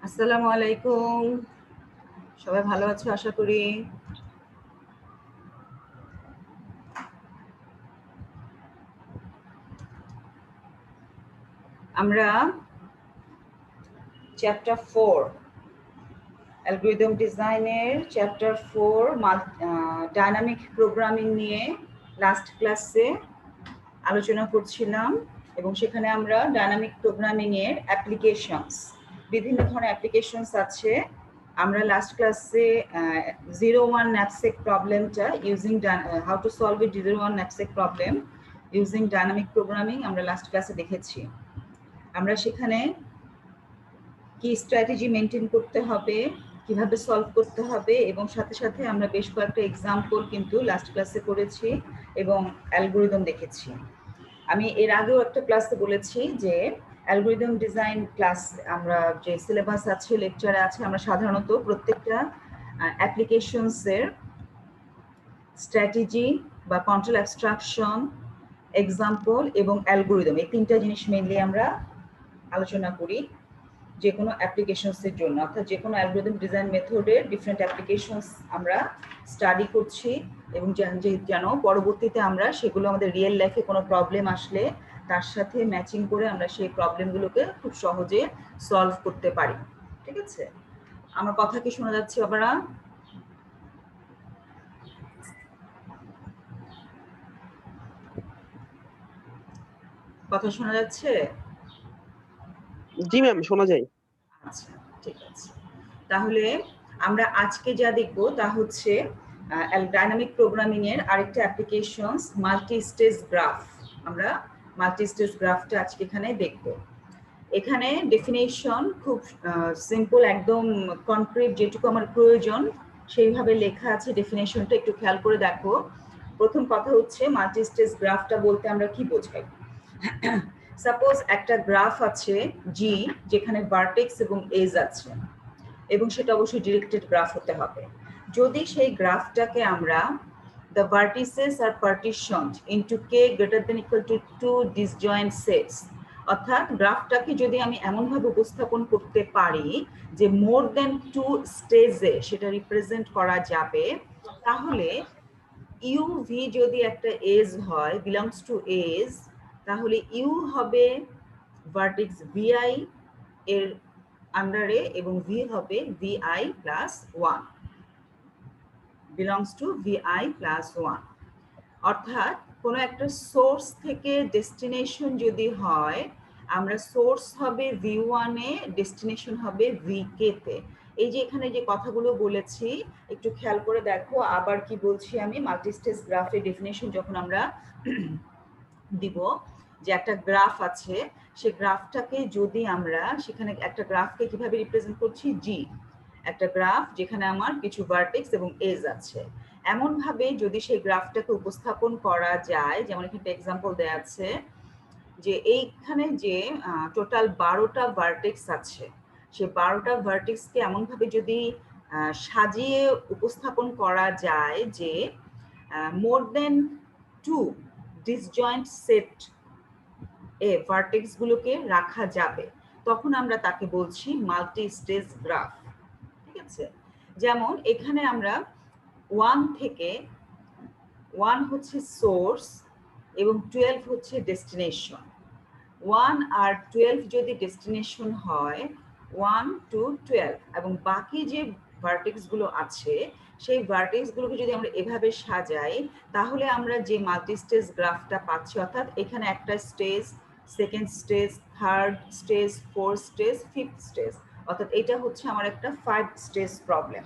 আসসালামু আলাইকুম। সবাই ভালো আছো আশা করি। আমরা চ্যাপ্টার 4 অ্যালগরিদম ডিজাইনের চ্যাপ্টার 4 ডাইনামিক প্রোগ্রামিং নিয়ে লাস্ট ক্লাসে আলোচনা করছিলাম এবং সেখানে আমরা ডাইনামিক প্রোগ্রামিং এর অ্যাপ্লিকেশনস বিভিন্ন ধরনের অ্যাপ্লিকেশনস আছে। আমরা লাস্ট ক্লাসে 01 knapsack প্রবলেমটা using how to solve it 01 knapsack problem using dynamic programming আমরা লাস্ট ক্লাসে দেখেছি। আমরা সেখানে কি স্ট্র্যাটেজি মেনটেন করতে হবে, কিভাবে সলভ করতে হবে এবং সাথে সাথে আমরা বেশ কয়েকটা এক্সাম্পল কিন্তু লাস্ট ক্লাসে করেছি এবং অ্যালগরিদম দেখেছি। আমি এর আগেও একটা ক্লাসে বলেছি যে অ্যালগরিদম ডিজাইন ক্লাস আমরা যে সিলেবাস আছে লেকচারে আছে আমরা সাধারণত প্রত্যেকটা অ্যাপ্লিকেশনসের স্ট্র্যাটেজি বা কন্ট্রোল অ্যাবস্ট্রাকশন, এক্সাম্পল এবং অ্যালগরিদম এই তিনটা জিনিস মেনলি আমরা আলোচনা করি যে কোনো অ্যাপ্লিকেশনসের জন্য, অর্থাৎ যে কোনো অ্যালগরিদম ডিজাইন মেথডের ডিফারেন্ট অ্যাপ্লিকেশনস আমরা স্টাডি করছি এবং যেন পরবর্তীতে আমরা সেগুলো আমাদের রিয়েল লাইফে কোনো প্রবলেম আসলে তার সাথে ম্যাচিং করে আমরা সেই প্রবলেমগুলোকে খুব সহজে সলভ করতে পারি। ঠিক আছে, আমার কথা কি শোনা যাচ্ছে বাবারা? কথা শোনা যাচ্ছে? জি ম্যাম, শোনা যায়। আচ্ছা, ঠিক আছে। তাহলে আমরা আজকে যা দেখব তা হচ্ছে ডাইনামিক প্রোগ্রামিং এর আরেকটা অ্যাপ্লিকেশনস মাল্টি স্টেজ গ্রাফ। আমরা মাল্টি স্টেজ গ্রাফটা আজকে এখানে দেখব। এখানে ডেফিনেশন খুব সিম্পল, একদম কনক্রিট, যেটুকু আমার প্রয়োজন সেইভাবে লেখা আছে। ডেফিনেশনটা একটু খেয়াল করে দেখো। প্রথম কথা হচ্ছে মাল্টি স্টেজ গ্রাফটা বলতে আমরা কি বোঝাই। সাপোজ একটা গ্রাফ আছে জি, যেখানে ভার্টেক্স এবং এজ আছে এবং সেটা অবশ্যই ডিরেক্টেড গ্রাফ হতে হবে। যদি সেই গ্রাফটাকে আমরা the vertices are partitioned into k greater than equal to 2 disjoint sets, অর্থাৎ গ্রাফটাকে যদি আমি এমনভাবে উপস্থাপন করতে পারি যে মোর দেন 2 স্টেজে সেটা রিপ্রেজেন্ট করা যাবে, তাহলে ইউ ভি যদি একটা এজ হয়, বিলংস টু এজ, তাহলে ইউ হবে ভার্টেক্স ভিআই এর আন্ডারে এবং ভি হবে v i plus 1, belongs to v i plus 1। অর্থাৎ কোনো একটা সোর্স থেকে ডেস্টিনেশন যদি হয়, আমরা সোর্স হবে V1 এ, ডেস্টিনেশন হবে VK তে। এই যে এখানে যে কথাগুলো বলেছি একটু খেয়াল করে দেখো। আবার কি বলছি আমি, মাল্টি স্টেজ গ্রাফের ডেফিনেশন যখন আমরা দিব, যে একটা গ্রাফ আছে, সেই গ্রাফটাকে যদি আমরা সেখানে একটা গ্রাফকে কিভাবে রিপ্রেজেন্ট করছি, জি, একটা গ্রাফ যেখানে আমার কিছু ভার্টেক্স এবং এজ আছে, এমন ভাবে যদি সেই গ্রাফটাকে উপস্থাপন করা যায়, যেমন এখানে এক্সাম্পল দেয়া আছে যে এইখানে যে টোটাল 12টা ভার্টেক্স আছে, সেই 12টা ভার্টেক্সকে এমনভাবে যদি সাজিয়ে উপস্থাপন করা যায় যে মোর দেন 2 ডিসজয়েন্ট সেট এ ভার্টেক্স গুলোকে রাখা যাবে, তখন আমরা তাকে বলছি মাল্টি স্টেজ গ্রাফ। ঠিক আছে, যেমন এখানে আমরা 1 থেকে 1 হচ্ছে সোর্স এবং 12 হচ্ছে ডেস্টিনেশন। 1 আর 12 যদি ডেস্টিনেশন হয়, 1 to 12, এবং বাকি যে ভার্টেক্স গুলো আছে সেই ভার্টেক্স গুলোকে যদি আমরা এভাবে সাজাই, তাহলে আমরা যে মাল্টি স্টেজ গ্রাফটা পাচ্ছি, অর্থাৎ এখানে একটা stage, second stage, third stage, fourth stage, fifth stage, অর্থাৎ এটা হচ্ছে আমার একটা 5 স্টেজ প্রবলেম,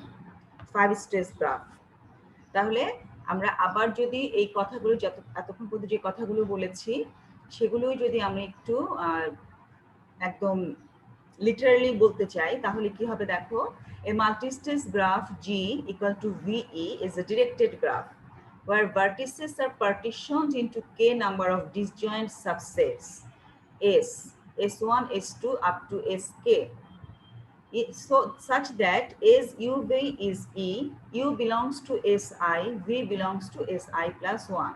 5 স্টেজ গ্রাফ। তাহলে আমরা আবার যদি এই কথাগুলো এতক্ষণ পর্যন্ত যে কথাগুলো বলেছি সেগুলোই যদি আমি একটু একদম লিটারালি বলতে চাই, তাহলে কি হবে দেখো। A multi-stage graph G equal to VE is a directed graph where vertices are partitioned into k number of disjoint subsets S, S1, S2 up to Sk. So such that as UV is E, U belongs to Si, V belongs to Si plus 1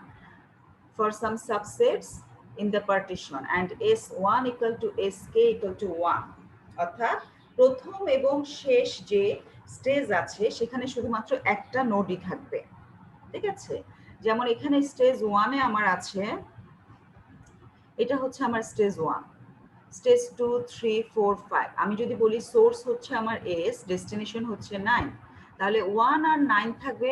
for some subsets in the partition and S1 equal to Sk equal to 1, অর্থাৎ প্রথম এবং শেষ যে stage আছে সেখানে শুধুমাত্র একটা নোডই থাকবে, ঠিক আছে? যেমন এখানে স্টেজ 1 এ আমার আছে, এটা হচ্ছে আমার স্টেজ 1, স্টেজ 2, 3, 4, 5। আমি যদি বলি সোর্স হচ্ছে আমার এস, ডেস্টিনেশন হচ্ছে 9, তাহলে 1 আর 9 থাকবে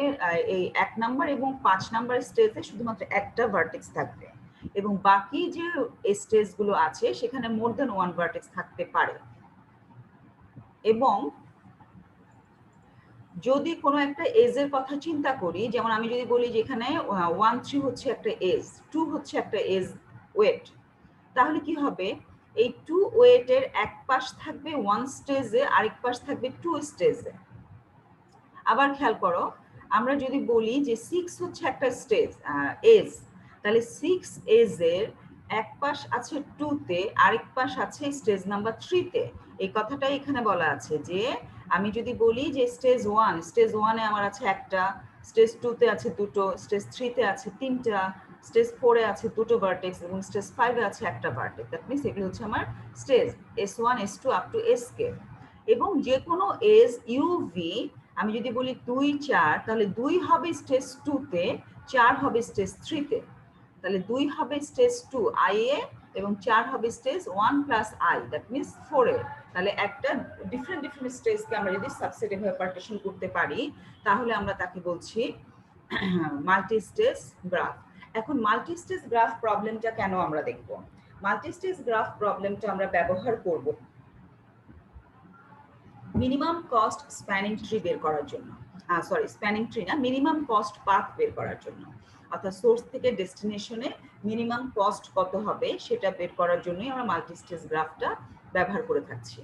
এই 1 নাম্বার এবং 5 নাম্বার স্টেজে শুধুমাত্র একটা ভার্টেক্স থাকবে, এবং বাকি যে স্টেজগুলো আছে সেখানে মোর দ্যান 1 ভার্টেক্স থাকতে পারে। এবং যদি কোনো একটা এজের কথা চিন্তা করি, যেমন আমি যদি বলি যে এখানে 1, 3 হচ্ছে একটা এজ, 2 হচ্ছে একটা এজ ওয়েট, তাহলে কি হবে? এই 2 ওয়েটের এক পাশ থাকবে 1 স্টেজে, আরেক পাশ থাকবে 2 স্টেজে। আবার খেয়াল করো, আমরা যদি বলি যে 6 হচ্ছে একটা স্টেজ এজ, তাহলে 6 এজের এক পাশ আছে 2 তে, আরেক পাশ আছে স্টেজ নাম্বার 3 তে। এই কথাটাই এখানে বলা আছে যে আমি যদি বলি যে স্টেজ 1 এ আমার আছে একটা, স্টেজ 2 তে আছে দুটো, স্টেজ 3 তে আছে তিনটা, স্টেজ 4 এ আছে দুটো ভার্টেক্স এবং স্টেজ 5 এ আছে একটা ভার্টেক্স। দ্যাট মিন্স এগুলো হচ্ছে আমার stage S1, S2 up to Sk। এবং যে কোনো এজ ইউভি আমি যদি বলি 2, 4, তাহলে 2 হবে স্টেজ 2 তে, 4 হবে স্টেজ 3 তে। তাহলে 2 হবে স্টেজ 2 আই এ এবং 4 হবে stage 1 plus I, that means 4 এ। তাহলে একটা ডিফারেন্ট স্টেজকে আমরা যদি সাবসেট এভাবে পার্টিশন করতে পারি, তাহলে আমরা তাকে বলছি মাল্টি স্টেজ গ্রাফ। এখন মাল্টি স্টেজ গ্রাফ প্রবলেমটা কেন আমরা দেখব? মাল্টি স্টেজ গ্রাফ প্রবলেমটা আমরা ব্যবহার করব মিনিমাম কস্ট স্প্যানিং ট্রি বের করার জন্য, স্প্যানিং ট্রি না, মিনিমাম কস্ট পাথ বের করার জন্য। অর্থাৎ সোর্স থেকে ডেস্টিনেশনে মিনিমাম কস্ট কত হবে সেটা বের করার জন্যই আমরা মাল্টি স্টেজ গ্রাফটা ব্যবহার করে থাকছি।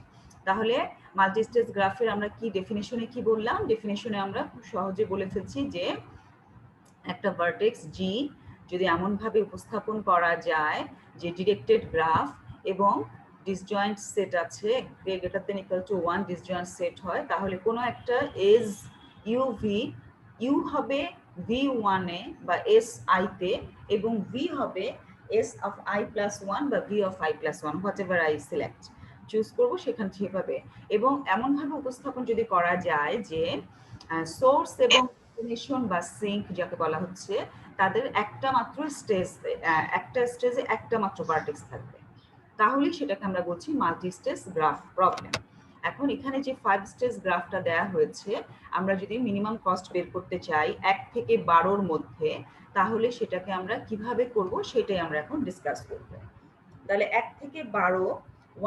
তাহলে মাল্টি স্টেজ গ্রাফের আমরা কি ডেফিনেশনে কি বললাম? ডেফিনেশনে আমরা খুব সহজে বলে ফেলছি যে একটা ভার্টেক্স জি যদি এমনভাবে উপস্থাপন করা যায় যে ডিরেক্টেড গ্রাফ এবং ডিসজয়েন্ট সেট আছে, greater than equal to 1 disjoint set হয়, তাহলে কোনো একটা এজ ইউভি, ইউ হবে V1 এ বা এস আইতে এবং ভি হবে এস অফ আই প্লাস 1 বা V of I plus 1, what ever I select choose করবো সেখান সেভাবে। এবং এমনভাবে উপস্থাপন যদি করা যায় যে সোর্স এবং ডেস্টিনেশন বা সিঙ্ক যাকে বলা হচ্ছে তাদের একটা মাত্র স্টেজ, একটা স্টেজে একটা মাত্র ভার্টেক্স থাকবে, তাহলে সেটাকে আমরা বলছি মাল্টি স্টেজ গ্রাফ প্রবলেম। এখন এখানে যে 5 স্টেজ গ্রাফটা দেয়া হয়েছে, আমরা যদি মিনিমাম কস্ট বের করতে চাই 1 থেকে 12 মধ্যে, তাহলে সেটাকে আমরা কিভাবে করব সেটাই আমরা এখন ডিসকাস করব। তাহলে 1 থেকে 12,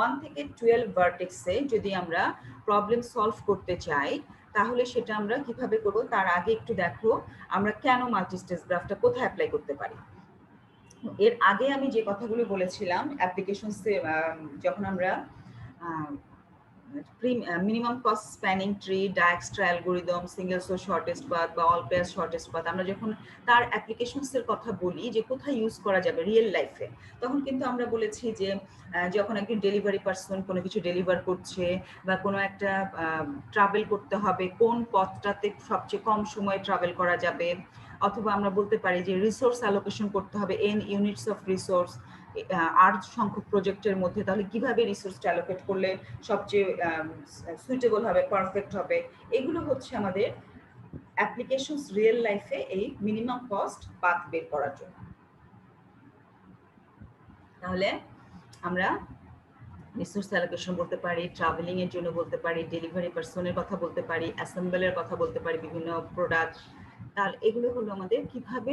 1 থেকে 12 ভার্টেক্সে যদি আমরা প্রবলেম সলভ করতে চাই, তাহলে সেটা আমরা কিভাবে করব? তার আগে একটু দেখো আমরা কেন মাল্টি স্টেজ গ্রাফটা কোথায় অ্যাপ্লাই করতে পারি। এর আগে আমি যে কথাগুলো বলেছিলাম অ্যাপ্লিকেশন যখন আমরা minimum cost spanning tree, Dijkstra algorithm, single source shortest path বা অল পেয়ার শর্টেস্ট পাথ, আমরা যখন তার অ্যাপ্লিকেশনসের কথা বলি যে কোথায় ইউজ করা যাবে রিয়েল লাইফে, তখন কিন্তু আমরা বলেছি যে যখন একজন ডেলিভারি পার্সন কোনো কিছু ডেলিভার করছে বা কোনো একটা ট্রাভেল করতে হবে, কোন পথটাতে সবচেয়ে কম সময়ে ট্রাভেল করা যাবে, অথবা আমরা বলতে পারি যে রিসোর্স অ্যালোকেশন করতে হবে n ইউনিটস অফ রিসোর্স আর সংখ্যক প্রজেক্টের মধ্যে, তাহলে কিভাবে রিসোর্সটা অ্যালোকেট করলে সবচেয়ে সুইটেবল হবে, পারফেক্ট হবে। এগুলো হচ্ছে আমাদের অ্যাপ্লিকেশনস রিয়েল লাইফে এই মিনিমাম কস্ট পাথ বের করার জন্য। তাহলে আমরা রিসোর্স অ্যালোকেশন বলতে পারি, ট্রাভেলিং এর জন্য বলতে পারি, ডেলিভারি পার্সনের কথা বলতে পারি, অ্যাসেম্বলের কথা বলতে পারি, বিভিন্ন প্রোডাক্ট। তাহলে এগুলো হলো আমাদের কিভাবে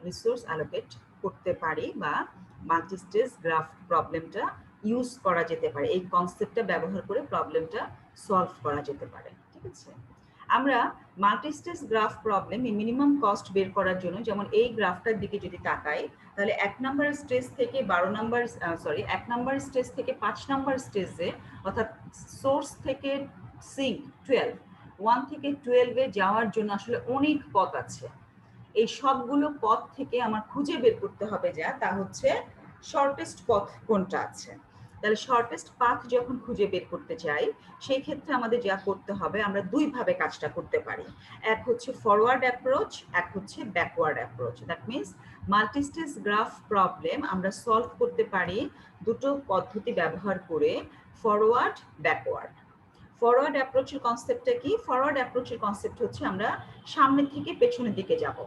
রিসোর্স অ্যালোকেট করতে পারি বা মাল্টি স্টেজ গ্রাফ প্রবলেমটা ইউজ করা যেতে পারে, এই কনসেপ্টটা ব্যবহার করে প্রবলেমটা সলভ করা যেতে পারে, ঠিক আছে? আমরা মাল্টি স্টেজ গ্রাফ প্রবলেম এই মিনিমাম কস্ট বের করার জন্য, যেমন এই গ্রাফটার দিকে যদি তাকাই, তাহলে 1 নাম্বার স্টেজ থেকে 1 নাম্বার স্টেজ থেকে 5 নাম্বার স্টেজে, অর্থাৎ সোর্স থেকে সিঙ্ক 12, 1 থেকে 12 এ যাওয়ার জন্য আসলে অনেক পথ আছে। এই সবগুলো পথ থেকে আমার খুঁজে বের করতে হবে যা তা হচ্ছে শর্টেস্ট পথ কোনটা আছে। তাহলে শর্টেস্ট পাথ যখন খুঁজে বের করতে চাই, সেই ক্ষেত্রে আমাদের যা করতে হবে, আমরা দুইভাবে কাজটা করতে পারি। এক হচ্ছে ফরওয়ার্ড অ্যাপ্রোচ, এক হচ্ছে backward approach. That means multistage graph problem আমরা সলভ করতে পারি দুটো পদ্ধতি ব্যবহার করে, ফরওয়ার্ড, ব্যাকওয়ার্ড। ফরওয়ার্ড অ্যাপ্রোচের কনসেপ্টটা কি? ফরওয়ার্ড অ্যাপ্রোচের কনসেপ্ট হচ্ছে আমরা সামনের থেকে পেছনের দিকে যাব।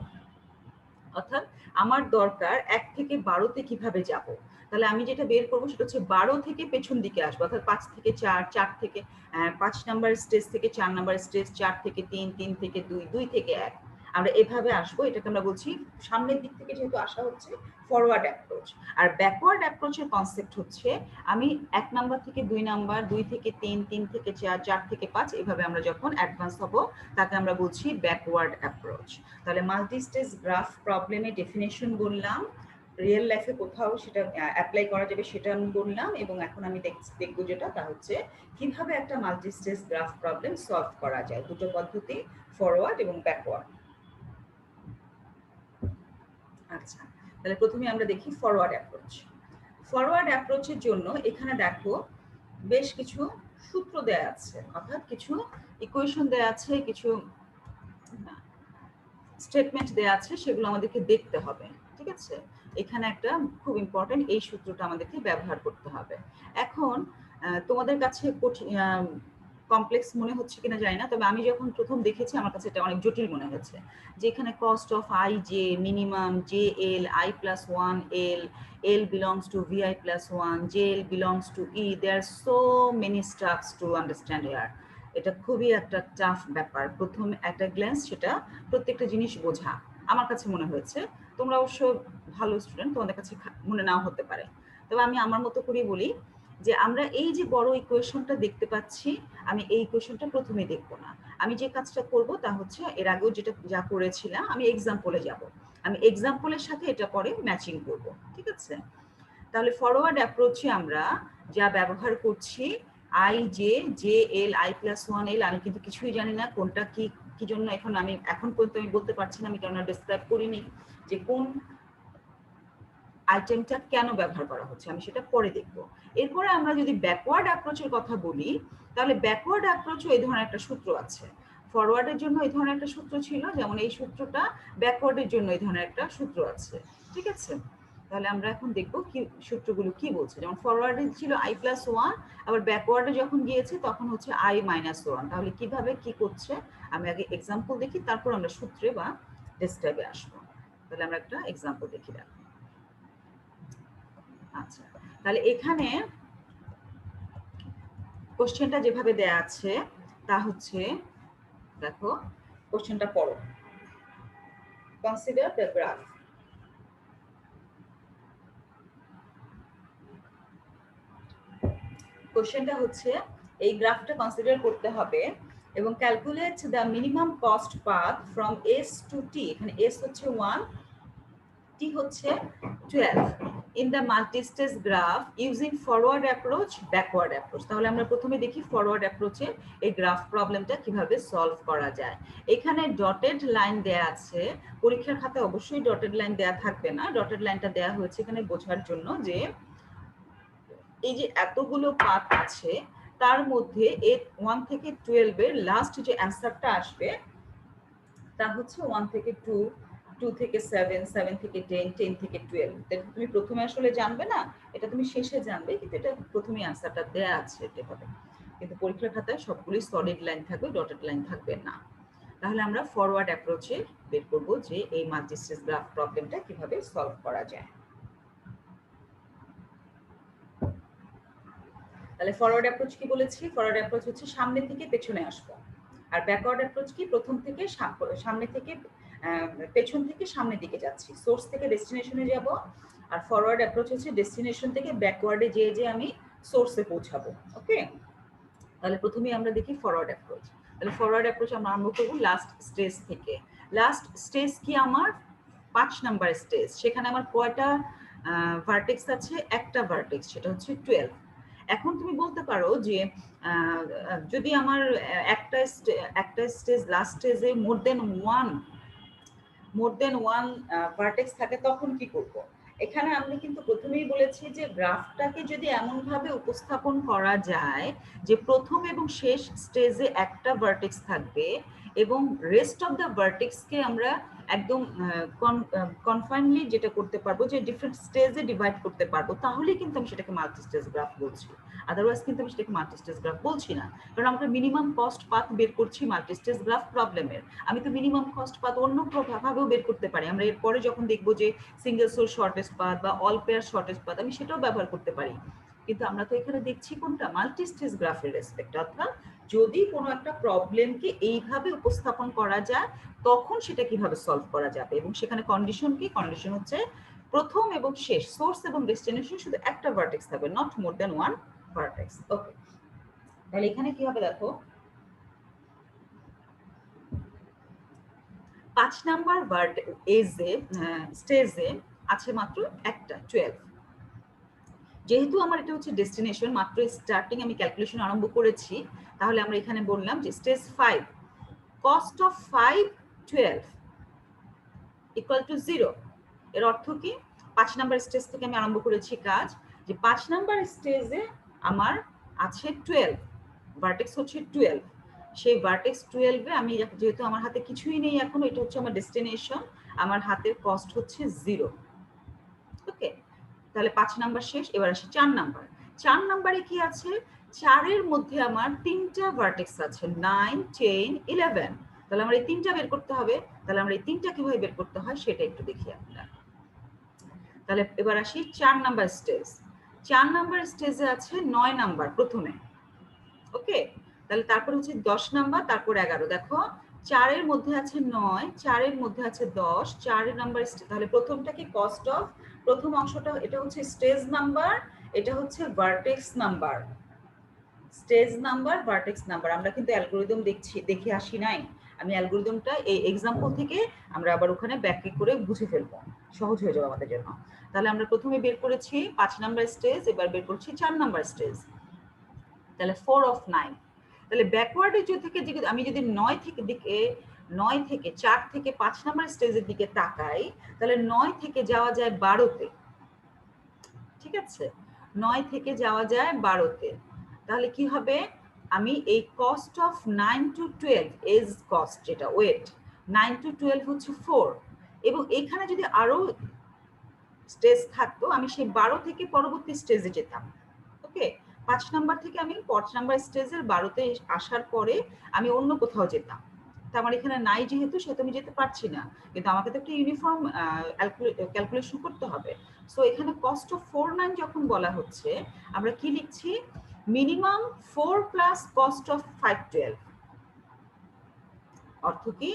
অর্থাৎ আমার দরকার 1 থেকে 12তে কিভাবে যাব। তাহলে আমি যেটা বের করবো সেটা হচ্ছে 12 থেকে পেছন দিকে আসবো, অর্থাৎ 5 থেকে 4, 4 থেকে 5 নাম্বার স্টেজ থেকে 4 নাম্বার স্টেজ, 4 থেকে 3, 3 থেকে 2, 2 থেকে 1, আমরা এভাবে আসবো। এটাকে আমরা বলছি সামনের দিক থেকে যেহেতু আসা হচ্ছে, ফরওয়ার্ড অ্যাপ্রোচ। আর ব্যাকওয়ার্ড অ্যাপ্রোচের কনসেপ্ট হচ্ছে আমি 1 নাম্বার থেকে 2 নাম্বার, 2 থেকে 3, 3 থেকে 4, 4 থেকে 5, এভাবে আমরা যখন অ্যাডভান্স হব তাকে আমরা বলছি ব্যাকওয়ার্ড অ্যাপ্রোচ। তাহলে মাল্টি স্টেজ গ্রাফ প্রবলেমে ডেফিনেশন বললাম, রিয়েল লাইফে কোথাও সেটা অ্যাপ্লাই করা যাবে সেটা আমি বললাম, এবং এখন আমি দেখবো যেটা, তা হচ্ছে কিভাবে একটা multi stage graph problem solve করা যায়। দুটো পদ্ধতি, ফরওয়ার্ড এবং ব্যাকওয়ার্ড। আচ্ছা, তাহলে প্রথমে আমরা দেখি ফরওয়ার্ড অ্যাপ্রোচ। ফরওয়ার্ড অ্যাপ্রোচের জন্য এখানে দেখো বেশ কিছু সূত্র দেয়া আছে, অর্থাৎ কিছু ইকুয়েশন দেয়া আছে, কিছু স্টেটমেন্ট দেয়া আছে, সেগুলো আমাদেরকে দেখতে হবে। ঠিক আছে, এখানে একটা খুব ইম্পর্টেন্ট, এই সূত্রটা আমাদেরকে ব্যবহার করতে হবে। এখন তোমাদের কাছে কমপ্লেক্স মনে হচ্ছে কিনা জানি না, তবে আমি যখন প্রথম দেখেছি আমার কাছে এটা অনেক জটিল মনে হয়েছে। যে এখানে cost of i j minimum, j l i plus 1 l, l belongs to v i plus 1, j l belongs to e, there are so many stuffs to understand here. এটা খুবই একটা টাফ ব্যাপার, প্রথম একটা গ্ল্যান্স সেটা প্রত্যেকটা জিনিস বোঝা আমার কাছে মনে হয়েছে। তোমরা অবশ্য ভালো স্টুডেন্ট, তোমাদের কাছে মনে নাও হতে পারে। তবে আমি আমার মতো করে বলি যে আমরা এই যে বড় ইকুয়েশনটা দেখতে পাচ্ছি, আমি এই ইকুয়েশনটা প্রথমে দেখবো না। আমি যে কাজটা করব তা হচ্ছে এর আগেও যেটা যা করেছিলাম, আমি এক্সাম্পলে যাব, আমি এক্সাম্পলের সাথে এটা পরে ম্যাচিং করব। ঠিক আছে, তাহলে ফরওয়ার্ড অ্যাপ্রোচে আমরা যা ব্যবহার করছি, I J, J l i plus 1 এল, আমি কিন্তু কিছুই জানি না কোনটা কি কি জন্য, এখন পর্যন্ত আমি বলতে পারছি না, আমি কেন ডিসক্রাইব করিনি যে কোন আইটেমটা কেন ব্যবহার করা হচ্ছে, আমি সেটা পরে দেখব। এরপরে আমরা যদি ব্যাকওয়ার্ড অ্যাপ্রোচের কথা বলি, তাহলে ব্যাকওয়ার্ড অ্যাপ্রোচও এই ধরনের একটা সূত্র আছে। ফরওয়ার্ডের জন্য এই ধরনের একটা সূত্র ছিল, যেমন এই সূত্রটা, ব্যাকওয়ার্ডের জন্য এই ধরনের একটা সূত্র আছে। ঠিক আছে, তাহলে আমরা এখন দেখবো কি সূত্রগুলো কি বলছে। যেমন ফরওয়ার্ডে ছিল আই প্লাস 1, আবার ব্যাকওয়ার্ডে যখন গিয়েছে তখন হচ্ছে আই মাইনাস 1। তাহলে কিভাবে কি করছে আমি আগে এক্সাম্পল দেখি, তারপর আমরা সূত্রে বা ডেসক্রাইবে আসবো। তাহলে আমরা একটা এক্সাম্পল দেখি। দেখো, আচ্ছা, তাহলে এখানে কোশ্চেনটা যেভাবে দেয়া আছে তা হচ্ছে, দেখো কোশ্চেনটা পড়ো, কনসিডার দ্য গ্রাফ। কোশ্চেনটা হচ্ছে এই গ্রাফটা কনসিডার করতে হবে এবং calculate the minimum cost path from S to T. এখানে এস হচ্ছে 1, টি হচ্ছে 12 in the multi-stage graph using forward approach, backward approach. তাহলে আমরা প্রথমে দেখি ফরওয়ার্ড অ্যাপ্রোচে এই গ্রাফ প্রবলেমটা কিভাবে সলভ করা যায়। এখানে ডটেড লাইন দেয়া আছে, পরীক্ষার খাতায় অবশ্যই ডটেড লাইন দেয়া থাকবে না, ডটেড লাইনটা দেয়া হয়েছে এখানে বোঝার জন্য যে এই যে এতগুলো পাথ আছে তার মধ্যে 1 থেকে 12 এর লাস্ট যে অ্যান্সারটা আসবে তা হচ্ছে 1 থেকে 2, 2 থেকে 7, 7 থেকে 10, 10 থেকে 12। এটা তুমি প্রথমে আসলে জানবে না, এটা তুমি শেষে জানবে, কিন্তু এটা প্রথমে অ্যান্সারটা দেয়া আছে এভাবে। কিন্তু পরীক্ষার খাতায় সবগুলি সলিড লাইন থাকবে, ডটেড লাইন থাকবে না। তাহলে আমরা ফরওয়ার্ড অ্যাপ্রোচে বের করব যে এই মাল্টি স্টেজ গ্রাফ প্রবলেমটা কিভাবে সলভ করা যায়। তাহলে ফরওয়ার্ড অ্যাপ্রোচ কি বলেছি? ফরওয়ার্ড অ্যাপ্রোচ হচ্ছে সামনে থেকে পেছনে আসবো, আর ব্যাকওয়ার্ড অ্যাপ্রোচ কি প্রথম থেকে সামনে থেকে পেছন থেকে সামনের দিকে যাচ্ছি, সোর্স থেকে ডেস্টিনেশনে যাব। আর ফরওয়ার্ড অ্যাপ্রোচ হচ্ছে ডেস্টিনেশন থেকে ব্যাকওয়ার্ডে যে আমি সোর্সে পৌঁছাবো। ওকে, তাহলে প্রথমেই আমরা দেখি ফরওয়ার্ড অ্যাপ্রোচ। তাহলে ফরওয়ার্ড অ্যাপ্রোচ আমরা আরম্ভ করব লাস্ট স্টেজ থেকে। লাস্ট স্টেজ কি আমার 5 নাম্বার স্টেজ, সেখানে আমার কয়টা ভার্টেক্স আছে? একটা ভার্টেক্স, সেটা হচ্ছে 12। এখন তুমি বলতে পারো যে যদি আমার একটা স্টেজ লাস্ট স্টেজে মোর দেন ওয়ান ভার্টেক্স থাকে তখন কি করব? এখানে আমি কিন্তু প্রথমেই বলেছি যে গ্রাফটাকে যদি এমনভাবে উপস্থাপন করা যায় যে প্রথম এবং শেষ স্টেজে একটা ভার্টেক্স থাকবে এবং রেস্ট অফ দ্য ভার্টেক্সকে আমরা একদম কনফাইনলি যেটা করতে পারবো যে ডিফারেন্ট স্টেজে ডিভাইড করতে পারবো, তাহলে কিন্তু আমি সেটাকে মাল্টি স্টেজ গ্রাফ বলছি। আদারওয়াইজ কিন্তু আমি সেটাকে মাল্টি স্টেজ গ্রাফ বলছি না, কারণ আমরা মিনিমাম কস্ট পাথ বের করছি মাল্টি স্টেজ গ্রাফ প্রবলেমের। আমি তো মিনিমাম কস্ট পাথ অন্য ভাবেও বের করতে পারি। আমরা এরপরে যখন দেখবো যে সিঙ্গেল সোর্স শর্টেস্ট পাথ বা অল পেয়ার শর্টেস্ট পাথ, আমি সেটাও ব্যবহার করতে পারি। কিন্তু আমরা তো এখানে দেখছি কোনটা, মাল্টি স্টেজ গ্রাফের রেসপেক্ট, অর্থাৎ যদি কোনো একটা প্রবলেমকে এইভাবে উপস্থাপন করা যায় তখন সেটা কিভাবে সলভ করা যাবে, এবং সেখানে কন্ডিশন কি, কন্ডিশন হচ্ছে প্রথম এবং শেষ সোর্স এবং ডেস্টিনেশন শুধু একটা ভার্টেক্স থাকবে, not more than one vertex. Okay, তাহলে এখানে কি হবে দেখো, 5 নাম্বার স্টেজে আছে মাত্র একটা 12। যেহেতু আমার এটা হচ্ছে ডেস্টিনেশন, মাত্র স্টার্টিং আমি ক্যালকুলেশন আরম্ভ করেছি, তাহলে আমরা এখানে বললাম যে stage 5 cost of 5 12 equal to 0। এর অর্থ কি, 5 নাম্বার স্টেজ থেকে আমি আরম্ভ করেছি কাজ, যে 5 নাম্বার স্টেজে আমার আছে 12, ভার্টেক্স হচ্ছে 12। সেই ভার্টেক্স 12 এ আমি যেহেতু আমার হাতে কিছুই নেই এখন, এটা হচ্ছে আমার ডেস্টিনেশন, আমার হাতের কস্ট হচ্ছে 0। ওকে, তাহলে 5 নাম্বার শেষ। এবার আসি 4 নাম্বার। 4 নাম্বারে কি আছে, 4 এর মধ্যে আমার 3টা ভার্টেক্স আছে, 9 10 11। তাহলে আমরা এই 3টা বের করতে হবে। তাহলে আমরা এই 3টা কিভাবে বের করতে হয় সেটা একটু দেখি আমরা। তাহলে এবার আসি 4 নাম্বার স্টেজ। 4 নাম্বার স্টেজে আছে 9 নাম্বার প্রথমে। ওকে, তাহলে তারপর হচ্ছে 10 নাম্বার, তারপর 11। দেখো 4 এর মধ্যে আছে 9, 4 এর মধ্যে আছে 10, 4 নাম্বার স্টেজ। তাহলে প্রথমটা কি, কস্ট অফ, প্রথম অংশটা এটা হচ্ছে স্টেজ নাম্বার, এটা হচ্ছে vertex number. Stage number, vertex number. আমরা কিন্তু অ্যালগরিদম দেখে আসি নাই, আমি অ্যালগরিদমটা এই এক্সাম্পল থেকে আমরা আবার ওখানে ব্যাখ্যা করে বুঝে ফেলবো, সহজ হয়ে যাবে আমাদের জন্য। তাহলে আমরা প্রথমে বের করেছি 5 নাম্বার স্টেজ, এবার বের করছি 4 নাম্বার স্টেজ। তাহলে 4 অফ 9। তাহলে ব্যাকওয়ার্ডে থেকে আমি যদি 9 থেকে 4 থেকে 5 নাম্বার স্টেজের দিকে তাকাই, তাহলে 9 থেকে যাওয়া যায় 12তে। ঠিক আছে, 9 থেকে যাওয়া যায় 12তে। তাহলে কি হবে, আমি এই cost of 9 to 12 edge cost, যেটা ওয়েট 9 টু 12 হচ্ছে 4, এবং এখানে যদি আরো স্টেজ থাকতো আমি সেই 12 থেকে পরবর্তী স্টেজে যেতাম। ওকে, 5 নাম্বার থেকে আমি 5 নাম্বার স্টেজের 12তে আসার পরে আমি অন্য কোথাও যেতাম। তা আমার এখানে নাই যেহেতু, সেহেতু আমি যেতে পারছি না, কিন্তু আমাকে তো একটা ইউনিফর্ম ক্যালকুলেশন করতে হবে। সো এখানে কস্ট অফ 49 যখন বলা হচ্ছে, আমরা কি লিখছি, মিনিমাম 4 প্লাস কস্ট অফ 512। অর্থ কি,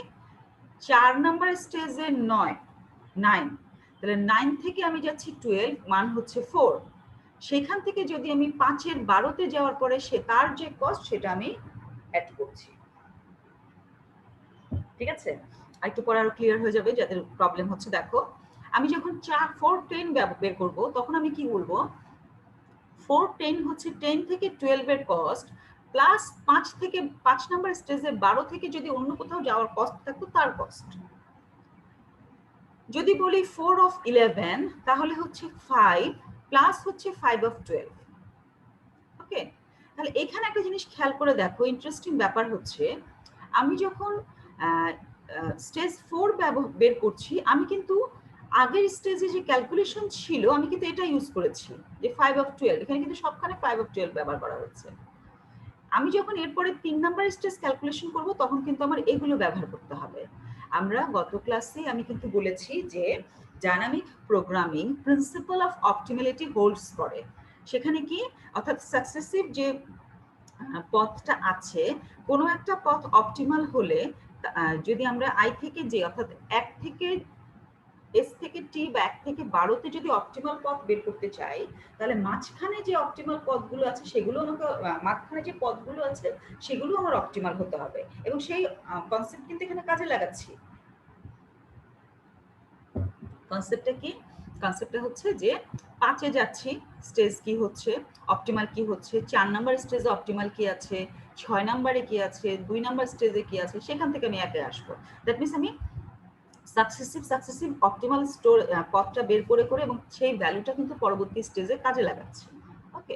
4 নাম্বার স্টেজে 9, তাহলে 9 থেকে আমি যাচ্ছি 12, মান হচ্ছে 4। সেখান থেকে যদি আমি 5-এর 12তে যাওয়ার পরে তার যে কস্ট সেটা আমি অ্যাড করছি। ঠিক আছে, একটু পরে আরো ক্লিয়ার হয়ে যাবে যাদের প্রবলেম হচ্ছে। দেখো আমি যখন 4 10 বের করবো, তখন আমি কি বলবো, 4 10 হচ্ছে 10 থেকে 12 এর কস্ট প্লাস 5 নাম্বার স্টেজে 12 থেকে যদি অন্য কোথাও যাওয়ার কস্ট থাকতো তার কস্ট। যদি বলি 4 অফ 11, তাহলে হচ্ছে 5 প্লাস হচ্ছে 5 অফ 12। ওকে, তাহলে এখানে একটা জিনিস খেয়াল করে দেখো, ইন্টারেস্টিং ব্যাপার হচ্ছে, আমি যখন স্টেজ 4 বের করছি, আমি কিন্তু আগের স্টেজে যে ক্যালকুলেশন ছিল আমি কিন্তু এটা ইউজ করেছি, যে 5 অফ 12, এখানে কিন্তু সবখানে 5 অফ 12 ব্যবহার করা হচ্ছে। আমি যখন এরপরে 3 নাম্বার স্টেজ ক্যালকুলেশন করব, তখন কিন্তু আমার এগুলো ব্যবহার করতে হবে। আমরা গত ক্লাসে আমি কিন্তু বলেছি যে dynamic programming principal of optimality holds করে। সেখানে কি, অর্থাৎ সাকসেসিভ যে পথটা আছে, কোনো একটা পথ অপটিমাল হলে যদি আমরা আই থেকে জে, অর্থাৎ 1 থেকে এস থেকে টি বা 1 থেকে 12তে যদি অপটিমাল পথ বের করতে চাই, তাহলে মাঝখানে যে অপটিমাল পথগুলো আছে সেগুলো আমাকে, মাঝখানে যে পথগুলো আছে সেগুলো আমার অপটিমাল হতে হবে, এবং সেই কনসেপ্ট কিন্তু এখানে কাজে লাগাচ্ছি। কনসেপ্টটা কি, কনসেপ্টটা হচ্ছে যে 5-এ যাচ্ছি, স্টেজ কি হচ্ছে, অপটিমাল কি হচ্ছে, 4 নাম্বার স্টেজে অপটিমাল কি আছে, 6 নাম্বারে কি আছে, 2 নাম্বার স্টেজে কি আছে, সেখান থেকে আমি 1-এ আসবো। দ্যাট মিনস আমি সাকসেসিভ অপটিমাল স্টোর পথটা বের করে করে এবং সেই ভ্যালুটা কিন্তু পরবর্তী স্টেজে কাজে লাগাচ্ছে। ওকে,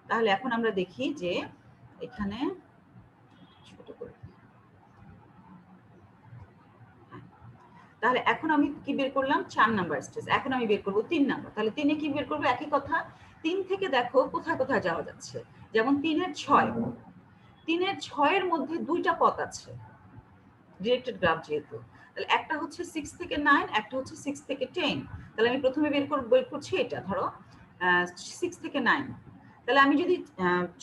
তাহলে এখন আমরা দেখি যে এখানে ছোট করে, তাহলে এখন আমি কি বের করলাম 4 নাম্বার স্টেজ, এখন আমি বের করব 3 নাম্বার। তাহলে 3 এ কি বের করব? একই কথা, 3 থেকে দেখো কোথায় কোথায় যাওয়া যাচ্ছে। যেমন 3 এর 6, 3 এর 6 এর মধ্যে দুইটা পথ আছে ডিরেক্টেড গ্রাফ যেহেতু। তাহলে একটা হচ্ছে 6 থেকে 9, একটা হচ্ছে 6 থেকে 10। তাহলে আমি প্রথমে বের করছি এটা, ধরো 6 থেকে 9। তাহলে আমি যদি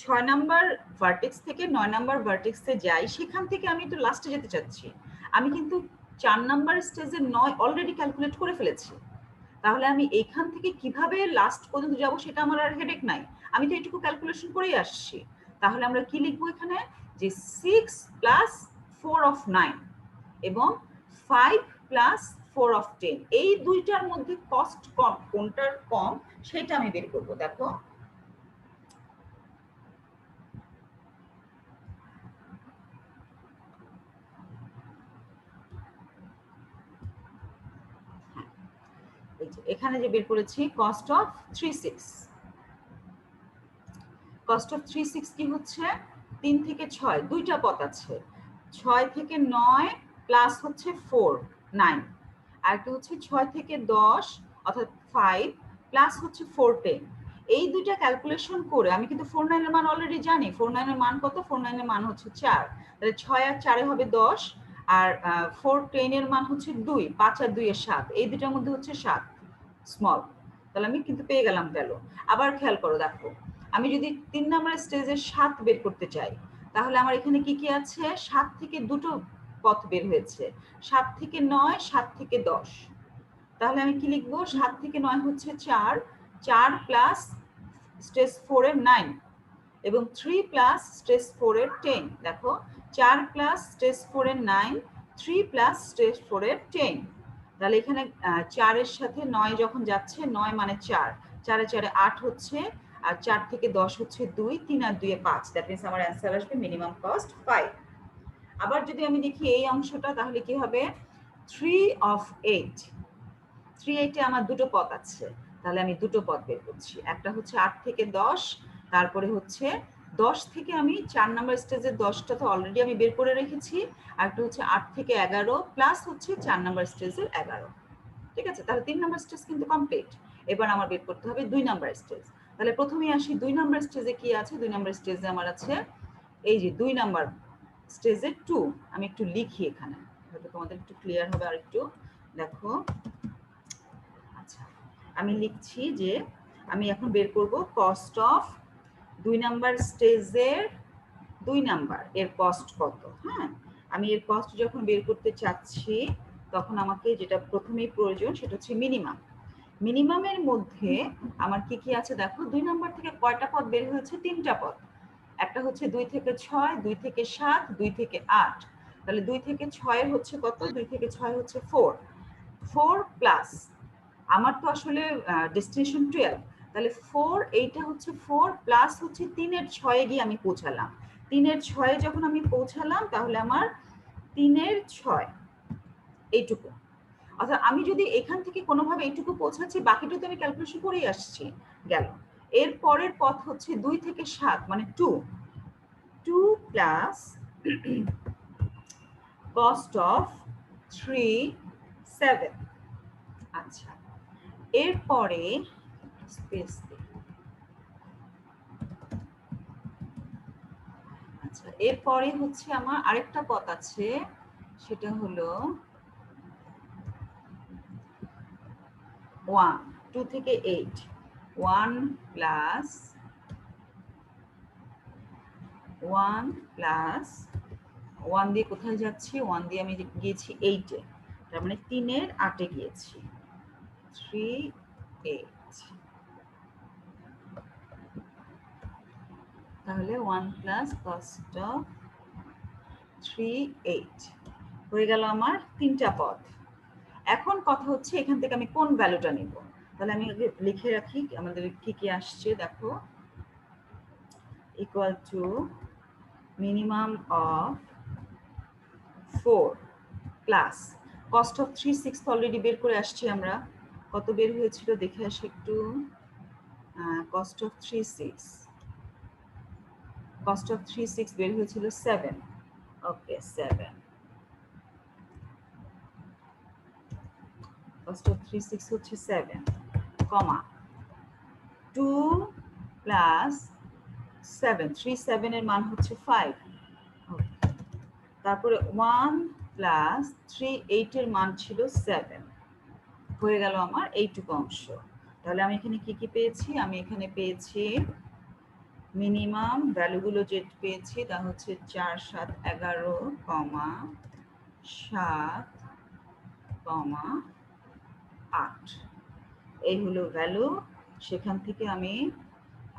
6 নাম্বার ভার্টেক্স থেকে 9 নাম্বার ভার্টেক্সে যাই, সেখান থেকে আমি একটু লাস্টে যেতে চাচ্ছি, আমি কিন্তু 4 নাম্বার স্টেজে 9 অলরেডি ক্যালকুলেট করে ফেলেছি। তাহলে আমি এইখান থেকে কিভাবে লাস্ট পর্যন্ত যাব সেটা আমার আর হেডেক নাই, আমি তো এটুকু ক্যালকুলেশন করেই আসছি। তাহলে আমরা কি লিখবো এখানে, যে 6 প্লাস 4 অফ 9 এবং 5 প্লাস 4 অফ 10, এই দুইটার মধ্যে কস্ট কম, কোনটার কম সেটা আমি বের করবো। দেখো এখানে যে বের করেছি কস্ট অফ 36, কস্ট অফ 36 কি হচ্ছে, 3 থেকে 6 দুইটা পথ আছে, 6 থেকে 9 প্লাস হচ্ছে 4 9, আর একটা হচ্ছে 6 থেকে 10 অর্থাৎ 5 প্লাস হচ্ছে 4 10। এই দুইটা ক্যালকুলেশন করে আমি কিন্তু 4 9 এর মান অলরেডি জানি। 4 9 এর মান কত? 4 9 এর মান হচ্ছে 4। তাহলে 6 আর 4 এ হবে 10, আর 4 10 এর মান হচ্ছে 2, 5 আর 2 এর 7, এই দুটার মধ্যে হচ্ছে 7 স্মল। তাহলে আমি কিন্তু পেয়ে গেলাম ভ্যালু। আবার খেয়াল করো, দেখো আমি যদি 3 নাম্বার স্টেজে 7 বের করতে চাই, তাহলে আমার এখানে কি কি আছে, 7 থেকে দুটো পথ বের হয়েছে, 7 থেকে 9, 7 থেকে 10। তাহলে আমি কি লিখবো, 7 থেকে 9 হচ্ছে 4, 4 প্লাস স্টেজ 4 এর 9 এবং 3 প্লাস স্টেজ 4 এর 10। দেখো 4 প্লাস স্টেজ 4 এর 9, 3 প্লাস স্টেজ 4 এর 10। তাহলে এখানে 4 এর সাথে 9 যখন যাচ্ছে, 9 মানে 4, 4 এ 4 এ 8 হচ্ছে, আর 4 থেকে 10 হচ্ছে 2, 3 আর 2 এ 5। দ্যাট মিন্স আমার অ্যান্সার আসবে মিনিমাম কস্ট 5। আবার যদি আমি দেখি এই অংশটা, তাহলে কি হবে, 3 অফ 8, 3 8 এ আমার দুটো পথ আছে, তাহলে আমি দুটো পথ বের করছি। একটা হচ্ছে 8 থেকে 10, তারপরে হচ্ছে 10 থেকে আমি 4 নাম্বার স্টেজের 10টা তো অলরেডি আমি বের করে রেখেছি, আর একটা হচ্ছে 8 থেকে 11 প্লাস হচ্ছে 4 নাম্বার স্টেজের 11। ঠিক আছে, তাহলে 3 নাম্বার স্টেজ কিন্তু কমপ্লিট। এবার আমার বের করতে হবে 2 নাম্বার স্টেজ। তাহলে প্রথমেই আসি 2 নাম্বার স্টেজে কি আছে। 2 নাম্বার স্টেজে আমার আছে এই যে 2 নাম্বার স্টেজে 2। আমি একটু লিখি এখানে, হয়তো তোমাদের একটু ক্লিয়ার হবে। আর একটু দেখো, আচ্ছা আমি লিখছি যে আমি এখন বের করব কস্ট অফ 2 নাম্বার স্টেজের 2 নাম্বার এর কস্ট কত। হ্যাঁ, আমি এর কস্ট যখন বের করতে চাচ্ছি, তখন আমাকে যেটা প্রথমেই প্রয়োজন সেটা হচ্ছে মিনিমাম। মিনিমামের মধ্যে আমার কি কি আছে দেখো, 2 নাম্বার থেকে কয়টা পদ বের হয়েছে, 3টা পদ। একটা হচ্ছে 2 থেকে 6, 2 থেকে 7, 2 থেকে 8। তাহলে 2 থেকে 6 এর হচ্ছে কত, 2 থেকে 6 হচ্ছে 4, 4 প্লাস আমার তো আসলে ডেস্টিনেশন 12, তাহলে 4, এইটা হচ্ছে 4 প্লাস হচ্ছে 3 এর 6 এ গিয়ে আমি পৌঁছালাম। 3 এর 6 এ যখন আমি পৌঁছালাম, তাহলে আমার 3 এর 6 এইটুকু। অর্থাৎ আমি যদি এখান থেকে কোনোভাবে এইটুকু পৌঁছাচ্ছি, বাকিটা তো আমি ক্যালকুলেশন করেই আসছি, গেল। এর পরের পথ হচ্ছে 2 থেকে 7 মানে 2, 2 প্লাস কস্ট অফ 3 7। আচ্ছা, এরপরে স্পেস দিই। আচ্ছা, এরপরে হচ্ছে আমার আরেকটা পথ আছে, সেটা হলো 1, 2 থেকে 8, 1 প্লাস 1 প্লাস 1 দিয়ে কোথায় যাচ্ছি, 1 দিয়ে আমি গিয়েছি 8 এ, তার মানে 3 এর 8 এ গিয়েছি, 3 8। তাহলে 1 প্লাস কস্ট অফ 3 8 হয়ে গেল আমার 3টা পদ। এখন কথা হচ্ছে এখান থেকে আমি কোন ভ্যালুটা নিব। তাহলে আমি লিখে রাখি আমাদের কি কি আসছে। দেখো, equal to minimum of 4 plus cost of 3/6 already বের করে আসছি আমরা। কত বের হয়েছিল দেখে আসি একটু। কস্ট অফ 3/6 বের হয়েছিল 7। ওকে 7। কস্ট অফ 3/6 হচ্ছে 7, কমা 2 প্লাস 7, 3/7 এর মান হচ্ছে 5। তারপরে 1 প্লাস 3/8 এর মান ছিল 7। হয়ে গেল আমার এইটুকু অংশ। তাহলে আমি এখানে কি কি পেয়েছি? আমি এখানে পেয়েছি মিনিমাম ভ্যালুগুলো যে পেয়েছি তা হচ্ছে 4, 7, 11, 7, 8। এই হলো ভ্যালু। সেখান থেকে আমি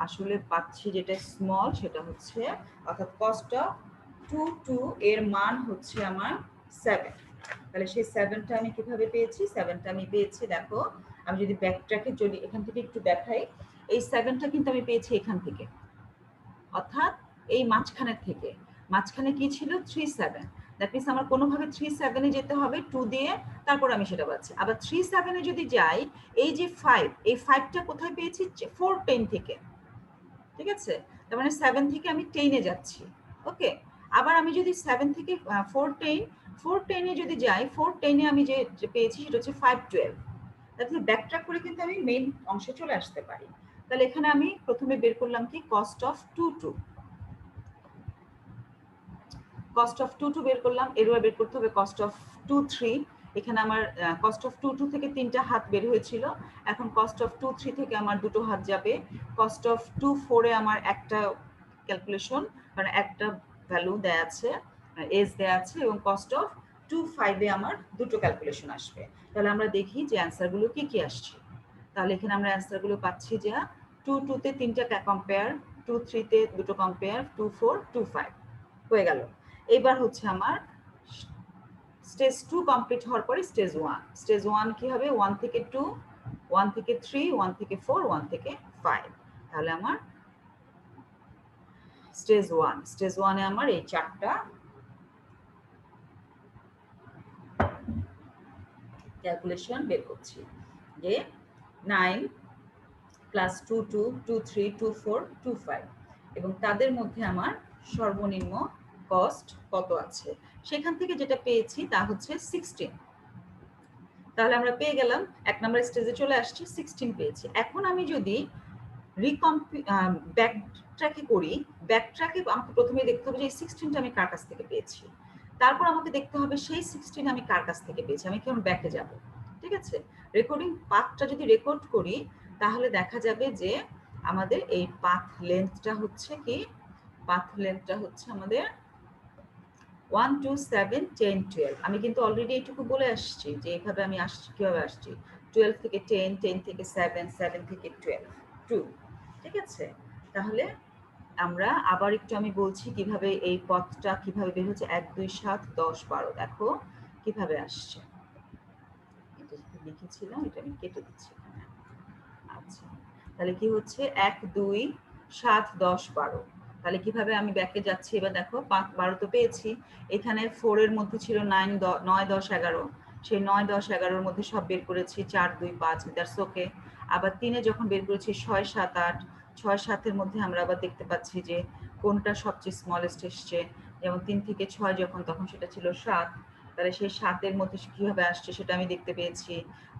আসলে পাচ্ছি যেটা স্মল, সেটা হচ্ছে অর্থাৎ কস্ট অফ 2 এর মান হচ্ছে আমার 7। তাহলে সেই 7টা আমি কিভাবে পেয়েছি? 7টা আমি পেয়েছি, দেখো আমি যদি ব্যাকট্র্যাকে চলি, এখান থেকে একটু দেখাই। এই 7টা কিন্তু আমি পেয়েছি এখান থেকে, অর্থাৎ এই মাঝখানের থেকে। মাঝখানে কি ছিল? 3/7। দ্যাট মিনস আমার কোনোভাবে 3/7-এ যেতে হবে 2 দিয়ে, তারপর আমি সেটা পাচ্ছি। আবার 3/7-এ যদি যাই, এই যে 5, এই 5টা কোথায় পেয়েছি? 4/10 থেকে। ঠিক আছে? তার মানে 7 থেকে আমি 10-এ যাচ্ছি। ওকে, আবার আমি যদি 7 থেকে 410-এ যদি যাই, 410-এ আমি যে পেয়েছি সেটা হচ্ছে 5/12। তাহলে ব্যাকট্র্যাক করে কিন্তু আমি মেইন অংশে চলে আসতে পারি। তাহলে এখানে আমি প্রথমে বের করলাম কি? কস্ট অফ 2 কস্ট অফ 2 বের করলাম। এরপর বের করতে হবে কস্ট অফ 2/3। এখানে আমার কস্ট অফ 2 থেকে 3টা হাত বের হয়েছিল। এখন কস্ট অফ 2/3 থেকে আমার 2টো হাত যাবে। কস্ট অফ 2/4-এ আমার একটা ক্যালকুলেশন, মানে একটা ভ্যালু দেয়া আছে, এজ দেয়া আছে, এবং কস্ট অফ 2/5-এ আমার 2টো ক্যালকুলেশন আসবে। তাহলে আমরা দেখি যে অ্যান্সারগুলো কি কি আসছে। তাহলে এখানে আমরা অ্যান্সারগুলো পাচ্ছি যে 2-2-তে 3টা কম্পেয়ার, 2/3-তে 2টো কম্পেয়ার, 2/4, 2/5 হয়ে গেল। এবার হচ্ছে আমার স্টেজ 2 কমপ্লিট হওয়ার পরে স্টেজ 1। স্টেজ 1 কি হবে? 1 থেকে 2, 1 থেকে 3, 1 থেকে 4, 1 থেকে 5। তাহলে আমার স্টেজ 1-এ আমার এই 4টা ক্যালকুলেশন বের করছি, যে 9 প্লাস 2, 2, 2, 3, 2, 4, 2, 5, এবং তাদের মধ্যে আমার সর্বনিম্ন কস্ট কত আছে। সেখান থেকে যেটা পেয়েছি তা হচ্ছে 16। তাহলে আমরা পেয়ে গেলাম, 1 নম্বর স্টেজে চলে আসছি, 16 পেয়েছি। এখন আমি যদি ব্যাকট্র্যাকে করি, ব্যাকট্র্যাকে আমাকে প্রথমে দেখতে হবে যে এই 16টা আমি কার কাছ থেকে পেয়েছি। তারপর আমাকে দেখতে হবে সেই 16 আমি কার কাছ থেকে পেয়েছি। আমি কেমন ব্যাকে যাব, ঠিক আছে? রেকর্ডিং পাথটা যদি রেকর্ড করি, তাহলে দেখা যাবে যে আমাদের এই পাথ লেন্থটা হচ্ছে কি? পাথ লেন্থটা হচ্ছে আমাদের 1, 2, 7, 10, 12। আমি কিন্তু অলরেডি এইটুকু বলে আসছি যে এইভাবে আমি আসছি, কিভাবে আসছি। 12 থেকে 10, 10 থেকে 7, 7 থেকে 12, 2। ঠিক আছে? তাহলে আমরা আবার একটু আমি বলছি কিভাবে এই পথটা কিভাবে বের হচ্ছে। 1, 2, 7, 10, 12। দেখো কিভাবে আসছে। এটা লিখেছিলাম, এটা আমি কেটে দিচ্ছি এখানে। আচ্ছা, তাহলে কি হচ্ছে? 1, 2, 7, 10, 12। তাহলে কিভাবে আমি ব্যাকে যাচ্ছি? এবার দেখো 5, 12 তো পেয়েছি। এখানে 4 এর মধ্যে ছিল 9, 10, 11। সেই 9, 10, 11-র মধ্যে সব বের করেছি। 4, 2, 5, দ্যাটস ওকে। আবার 3-এ যখন বের করেছি 6, 7, 8। 6, 7-এর মধ্যে আমরা আবার দেখতে পাচ্ছি যে কোনটা সবচেয়ে স্মলেস্ট এসছে। যেমন 3 থেকে 6 যখন, তখন সেটা ছিল 7। তাহলে সেই 7-এর মধ্যে কিভাবে আসছে সেটা আমি দেখতে পেয়েছি।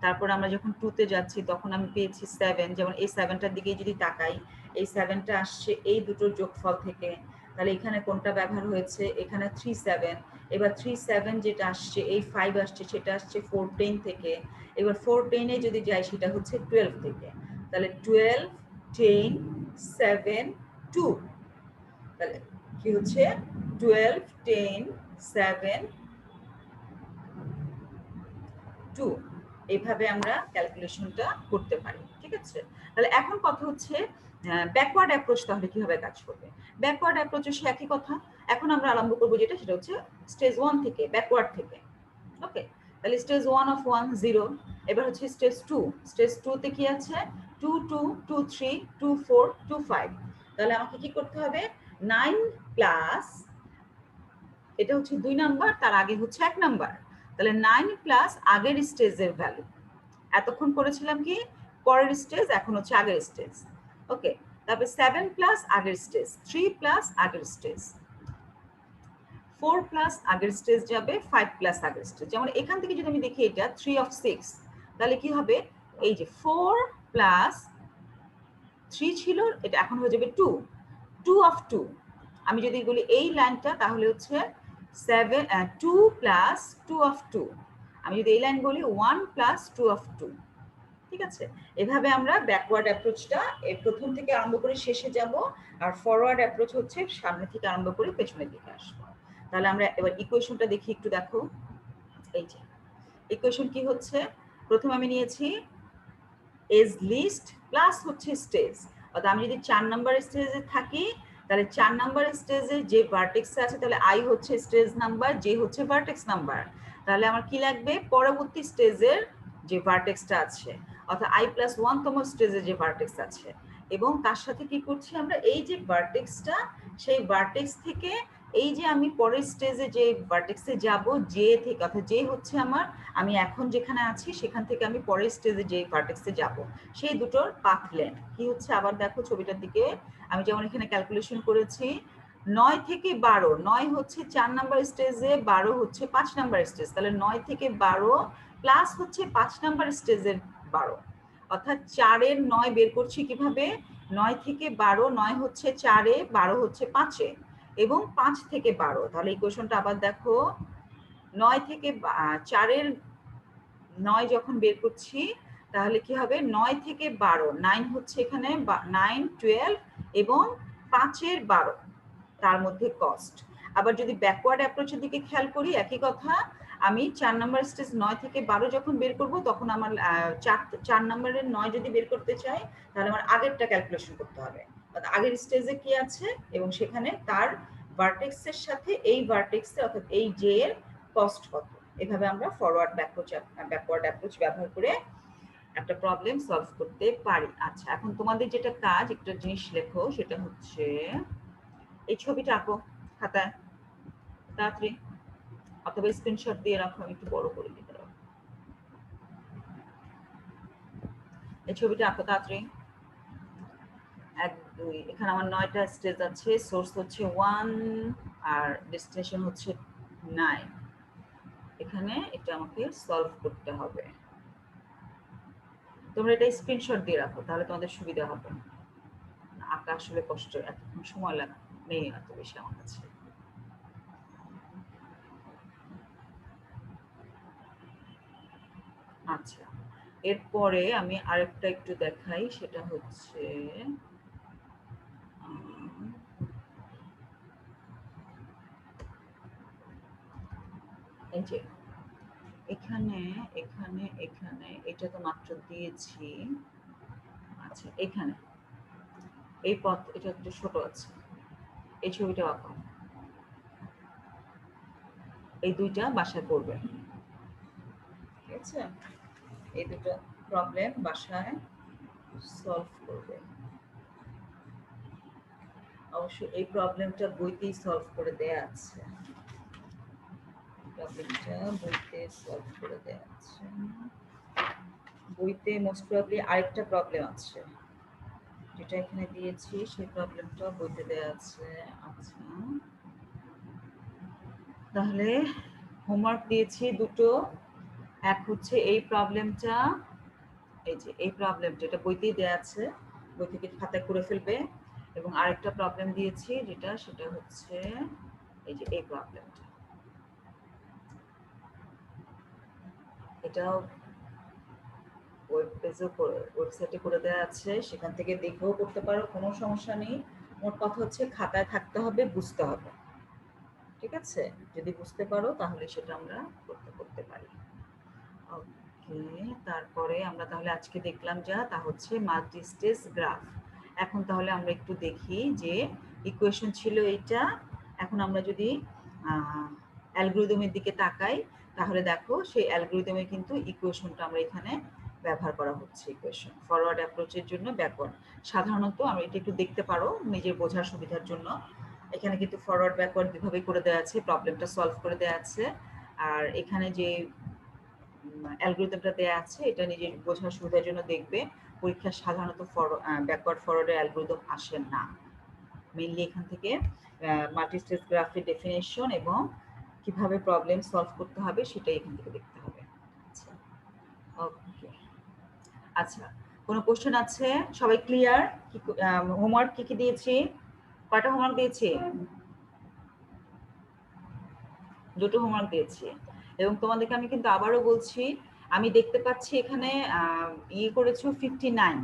তারপর আমরা যখন 2-তে যাচ্ছি তখন আমি পেয়েছি 7। যেমন এই 7টার দিকেই যদি তাকাই, এই 7টা আসছে এই দুটোর যোগফল থেকে। তাহলে এখানে কোনটা ব্যবহার হয়েছে? এখানে 3, 7। এবার 3, 7 যেটা আসছে, এই 5 আসছে, সেটা আসছে 4, 10 থেকে। এবার 4, 10-এ যদি যাই সেটা হচ্ছে 12 থেকে। তাহলে 12, 10, 7, 2। তাহলে কি হচ্ছে? 12, 10, 7, 2। এইভাবে আমরা ক্যালকুলেশনটা করতে পারি। ঠিক আছে? তাহলে এখন কথা হচ্ছে ব্যাকওয়ার্ড অ্যাপ্রোচ তাহলে কিভাবে কাজ করবে। ব্যাকওয়ার্ড অ্যাপ্রোচে সে একই কথা। এখন আমরা আরম্ভ করবো যেটা, সেটা হচ্ছে স্টেজ 1 থেকে, ব্যাকওয়ার্ড থেকে। ওকে, তাহলে স্টেজ 1 অফ 1, 0। এবার হচ্ছে স্টেজ 2। স্টেজ 2-তে কি আছে? 2, 2, 2, 3, 2, 4, 2, 5। তাহলে আমাকে কি করতে হবে? 9 প্লাস, এটা হচ্ছে 2 নাম্বার, তার আগে হচ্ছে 1 নাম্বার। তাহলে 9 প্লাস আগের স্টেজের ভ্যালু, এতক্ষণ করেছিলাম কি পরের স্টেজ, এখন হচ্ছে আগের স্টেজ। ওকে, তারপর 7 প্লাস আগের স্টেজ, 3 প্লাস আগের স্টেজ, 4 প্লাস আগের স্টেজ যাবে, 5 প্লাস আগের স্টেজ। যেমন এখান থেকে যদি আমি দেখি এটা 3 অফ 6, তাহলে কি হবে, এই যে 4 প্লাস 3 ছিল, এটা এখন হয়ে যাবে 2, 2 অফ 2। আমি যদি বলি এই লাইনটা, তাহলে হচ্ছে 2 প্লাস 2 অফ 2। আমি যদি এই লাইন বলি 1 প্লাস 2 অফ 2। ঠিক আছে, এভাবে আমরা ব্যাকওয়ার্ড অ্যাপ্রোচটা প্রথম থেকে আরম্ভ করে শেষে যাব, আর ফরওয়ার্ড অ্যাপ্রোচ হচ্ছে সামনে থেকে আরম্ভ করে পেছনের দিকে আসবো। তাহলে আমরা এবার ইকুয়েশনটা দেখি একটু, দেখো এই যে ইকুয়েশন কি হচ্ছে, প্রথমে আমি নিয়েছি এজ লিস্ট প্লাস হচ্ছে স্টেজ, অর্থাৎ আমি যদি 4 নাম্বার স্টেজে থাকি, তাহলে 4 নাম্বার স্টেজে যে ভার্টেক্স আছে, তাহলে আই হচ্ছে স্টেজ নাম্বার, জে হচ্ছে ভার্টেক্স নাম্বার। তাহলে আমার কি লাগবে, পরবর্তী স্টেজের যে ভার্টেক্সটা আছে, অর্থাৎ আই প্লাস 1তম স্টেজে যে ভার্টেক্স আছে, এবং তার সাথে কি করছি আমরা, এই যে ভার্টেক্সটা, সেই ভার্টেক্স থেকে এই যে আমি পরের স্টেজে যে ভার্টেক্সে যাব, জে থেকে, অর্থাৎ জে হচ্ছে আমার, আমি এখন যেখানে আছি সেখান থেকে আমি পরের স্টেজে যে ভার্টেক্সে যাব, সেই দুটোর পাথ লেন্থ কি হচ্ছে। আবার দেখো ছবিটার দিকে, আমি যেমন এখানে ক্যালকুলেশন করেছি 9 থেকে 12, 9 হচ্ছে 4 নাম্বার স্টেজে, 12 হচ্ছে 5 নাম্বার স্টেজ, তাহলে 9 থেকে 12 প্লাস হচ্ছে 5 নাম্বার স্টেজের 12, অর্থাৎ 4 এর 9 বের করছি কিভাবে, 9 থেকে 12, 9 হচ্ছে 4-এ, 12 হচ্ছে 5-এ, এবং 5 থেকে 12। তাহলে ইকুয়েশনটা আবার দেখো, 9 থেকে 4 এর 9 যখন বের করছি, তাহলে কি হবে, 9 থেকে 12, 9 হচ্ছে এখানে 9, 12 এবং 5 এর 12, তার মধ্যে কস্ট। আবার যদি ব্যাকওয়ার্ড অ্যাপ্রোচের দিকে খেয়াল করি, একই কথা, আমি 4 নাম্বার স্টেজ 9 থেকে 12 যখন বের করব, তখন আমার 4 নাম্বারের 9 যদি বের করতে চাই, তাহলে আমার আগেরটা ক্যালকুলেশন করতে হবে, আগের স্টেজে কি আছে এবং সেখানে তার ভার্টেক্সের সাথে এই ভার্টেক্সে, অর্থাৎ এই জে এর কস্ট কত। এভাবে আমরা ফরওয়ার্ড ব্যাকওয়ার্ড অ্যাপ্রোচ ব্যবহার করে একটা প্রবলেম সলভ করতে পারি। আচ্ছা, এখন তোমাদের যেটা কাজ, একটা জিনিস লেখো, সেটা হচ্ছে এই ছবিটা আঁকো খাতায় তাড়াতাড়ি, অথবা স্ক্রিনশট দিয়ে রাখো, আমি একটু বড় করে দিতে পারবো। এই ছবিটা আঁকো তাড়াতাড়ি। 1 2, এখানে আমার 9টা স্টেজ আছে, সোর্স হচ্ছে 1 আর ডেস্টিনেশন হচ্ছে 9। এখানে এটা আমাকে সলভ করতে হবে, তোমরা এটা স্ক্রিনশট দিয়ে রাখো, তাহলে তোমাদের সুবিধা হবে। আঁকা আসলে কষ্ট, এতক্ষণ সময় লাগে নেই এত বেশি আমার কাছে। আচ্ছা, এরপরে আমি আরেকটা একটু দেখাই, সেটা হচ্ছে এই যে এখানে এখানে এখানে এটা তো মাত্র দিয়েছি। আচ্ছা, এখানে এই পথ, এটা একটু ছোট আছে, এই ছবিটা আঁকো, এই দুইটা বাসায় করবে, ঠিক আছে, এই দুটো প্রবলেম বাসায় সলভ করবে। অবশ্য এই প্রবলেমটা বইতেই সলভ করে দেয়া আছে, প্রবলেমটা বইতে সলভ করে দেয়া আছে, বইতে মোস্ট প্রবাবলি আরেকটা প্রবলেম আছে যেটা এখানে দিয়েছি, সেই প্রবলেমটা বইতে দেয়া আছে। আচ্ছা, তাহলে হোমওয়ার্ক দিয়েছি দুটো, এক হচ্ছে এই প্রবলেমটা, এই যে এই প্রবলেমটা, এটা বইতেই দেয়া আছে, বই থেকে খাতায় করে ফেলবে, এবং আরেকটা প্রবলেম দিয়েছি যেটা, সেটা হচ্ছে এই যে এই প্রবলেমটা, এটাও ওয়েবসাইটে করে দেওয়া আছে, সেখান থেকে দেখেও করতে পারো, কোনো সমস্যা নেই। মোট কথা হচ্ছে খাতায় থাকতে হবে, বুঝতে হবে, ঠিক আছে, যদি বুঝতে পারো তাহলে সেটা আমরা করতে পারি। ওকে, তারপরে আমরা তাহলে আজকে দেখলাম যা, তা হচ্ছে মাল্টি স্টেজ গ্রাফ। এখন তাহলে আমরা একটু দেখি যে ইকুয়েশন ছিল এইটা, এখন আমরা যদি অ্যালগরিদমের দিকে তাকাই, তাহলে দেখো সেই অ্যালগরিদমে কিন্তু ইকুয়েশনটা আমরা এখানে ব্যবহার করা হচ্ছে, ইকুয়েশন ফরওয়ার্ড অ্যাপ্রোচের জন্য ব্যাকওয়ার্ড। সাধারণত আমরা এটা একটু দেখতে পারো নিজের বোঝার সুবিধার জন্য, এখানে কিন্তু ফরওয়ার্ড ব্যাকওয়ার্ড দুভাবে করে দেওয়া আছে, প্রবলেমটা সলভ করে দেওয়া আছে। আর এখানে যে অ্যালগরিদমটা দেয়া আছে এটা নিজের বোঝার সুবিধার জন্য দেখবে। পরীক্ষা সাধারণত ব্যাকওয়ার্ড ফরওয়ার্ডের অ্যালগরিদম আসে না। মেইনলি এখান থেকে মাল্টি স্টেজ গ্রাফের ডেফিনেশন এবং কিভাবে প্রবলেম সলভ করতে হবে সেটাই এখান থেকে দেখতে হবে। আচ্ছা, ওকে। আচ্ছা, কোনো কোশ্চেন আছে? সবাই ক্লিয়ার? হোমওয়ার্ক কি কি দিয়েছি? কয়টা হোমওয়ার্ক দিয়েছি? 2টো হোমওয়ার্ক দিয়েছি। এবং তোমাদেরকে আমি কিন্তু আবারও বলছি, আমি দেখতে পাচ্ছি এখানে ইয়ে করেছো 59,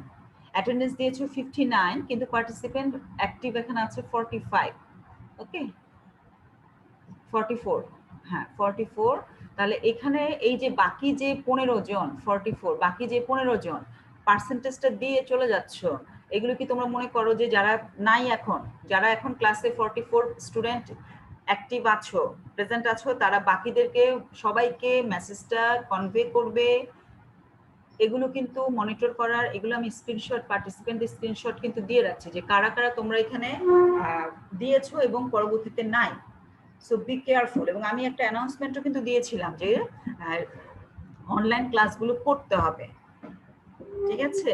অ্যাটেন্ডেন্স দিয়েছো 59, কিন্তু পার্টিসিপেন্ট অ্যাক্টিভ এখানে আছে 45। ওকে, 44, হ্যাঁ 44। তাহলে এখানে এই যে বাকি যে 15 জন, 44 বাকি যে 15 জন পার্সেন্টেজটা দিয়ে চলে যাচ্ছ, এগুলো কি তোমরা মনে করো যে যারা নাই এখন, যারা এখন ক্লাসে 44 স্টুডেন্ট অ্যাক্টিভ আছো, প্রেজেন্ট আছো, তারা বাকিদেরকে সবাইকে মেসেজটা কনভে করবে? এগুলো কিন্তু মনিটর করার, এগুলো আমি স্ক্রিনশট, পার্টিসিপেন্টের স্ক্রিনশট কিন্তু দিয়ে রাখছি যে কারা কারা তোমরা এখানে দিয়েছো এবং পরবর্তীতে নাই। So be careful. এবং আমি একটা অ্যানাউন্সমেন্টও কিন্তু দিয়েছিলাম যে অনলাইন ক্লাসগুলো করতে হবে, ঠিক আছে?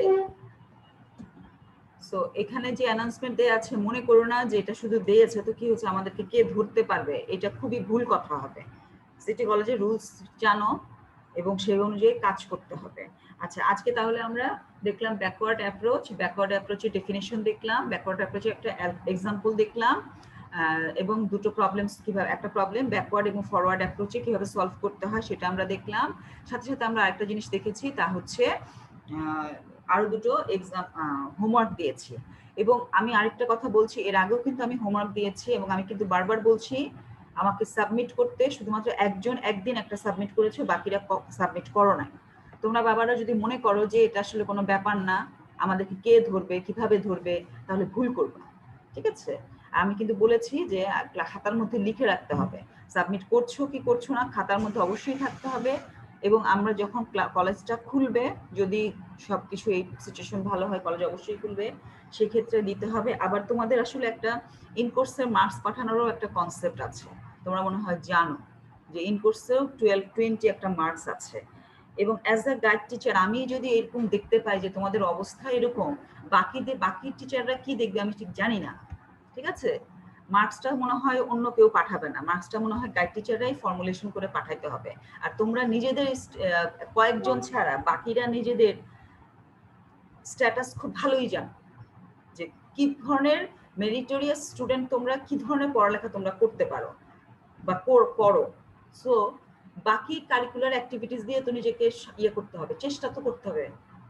সো এখানে যে অ্যানাউন্সমেন্ট দেয়া আছে, মনে করো না যে এটা শুধু দিয়েছে তো কি হচ্ছে, আমাদেরকে কে ধরতে পারবে, এটা খুবই ভুল কথা হবে। সিটি কলেজের রুলস জানো এবং সেই অনুযায়ী কাজ করতে হবে। আচ্ছা, আজকে তাহলে আমরা দেখলাম ব্যাকওয়ার্ড অ্যাপ্রোচ, ব্যাকওয়ার্ড অ্যাপ্রোচের ডেফিনেশন দেখলাম, ব্যাকওয়ার্ড অ্যাপ্রোচের একটা এক্সাম্পল দেখলাম, এবং দুটো প্রবলেমস কিভাবে, একটা প্রবলেম ব্যাকওয়ার্ড এবং ফরওয়ার্ড অ্যাপ্রোচে কিভাবে সলভ করতে হয় সেটা আমরা দেখলাম। সাথে সাথে আমরা আরেকটা জিনিস দেখেছি, তা হচ্ছে আরো দুটো এক্সাম হোমওয়ার্ক দিয়েছি। এবং আমি আরেকটা কথা বলছি, এর আগেও কিন্তু আমি হোমওয়ার্ক দিয়েছি এবং আমি কিন্তু বারবার বলছি আমাকে সাবমিট করতে, শুধুমাত্র একজন একদিন একটা সাবমিট করেছে, বাকিরা সাবমিট করো নাই। তোমরা বাবারা যদি মনে করো যে এটা আসলে কোনো ব্যাপার না, আমাদেরকে কে ধরবে, কিভাবে ধরবে, তাহলে ভুল করবে, ঠিক আছে? আমি কিন্তু বলেছি যে খাতার মধ্যে লিখে রাখতে হবে, সাবমিট করছো কি করছো না খাতার মধ্যে অবশ্যই থাকতে হবে। এবং আমরা যখন কলেজটা খুলবে, যদি সবকিছু এই সিচুয়েশন ভালো হয়, কলেজ অবশ্যই খুলবে, সেক্ষেত্রে দিতে হবে। আবার তোমাদের আসলে একটা ইনকোর্সের মার্কস পাঠানোরও একটা কনসেপ্ট আছে, তোমরা মনে হয় জানো যে ইনকোর্সেও 12-20 একটা মার্কস আছে। এবং অ্যাজ আ গাইড টিচার আমি যদি এরকম দেখতে পাই যে তোমাদের অবস্থা এরকম, বাকি টিচাররা কি দেখবে আমি ঠিক জানি না, ঠিক আছে? মার্কসটা মনে হয় অন্য কেউ পাঠাবে না, মার্কসটা মনে হয় গাইড টিচাররাই ফর্মুলেশন করে পাঠাইতে হবে। আর তোমরা নিজেদের কয়েকজন ছাড়া বাকিরা নিজেদের স্ট্যাটাস খুব ভালোই জানো যে কি ধরনের মেরিটোরিয়াস স্টুডেন্ট তোমরা, কি ধরনের পড়ালেখা তোমরা করতে পারো বা করো। সো বাকি কারিকুলার অ্যাক্টিভিটিস দিয়ে তো নিজেকে ইয়ে করতে হবে, চেষ্টা তো করতে হবে,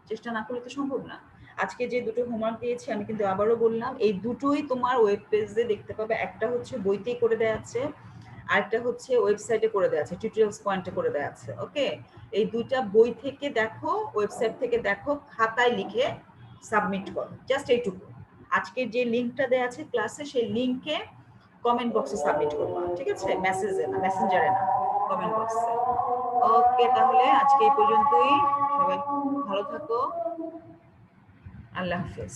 চেষ্টা না করলে তো সম্ভব না। আজকে যে দুটো হোমওয়ার্ক দিয়েছি আমি কিন্তু আবারও বললাম, এই দুটোই তোমার ওয়েব পেজে দেখতে পাবে। একটা হচ্ছে বইতেই করে দেওয়া আছে, আরেকটা হচ্ছে ওয়েবসাইটে করে দেওয়া আছে, টিউটোরিয়ালস পয়েন্টে করে দেওয়া আছে। ওকে, এই দুইটা বই থেকে দেখো, ওয়েবসাইট থেকে দেখো, খাতায় লিখে সাবমিট করো, জাস্ট এইটুকু। আজকে যে লিঙ্কটা দেওয়া আছে ক্লাসে, সেই লিঙ্কে কমেন্ট বক্সে সাবমিট করবা, ঠিক আছে? মেসেজে না, মেসেঞ্জারে না, কমেন্ট বক্সে। ওকে, তাহলে আজকে এই পর্যন্তই। সবাই ভালো থাকো, আল্লাহ হাফেজ।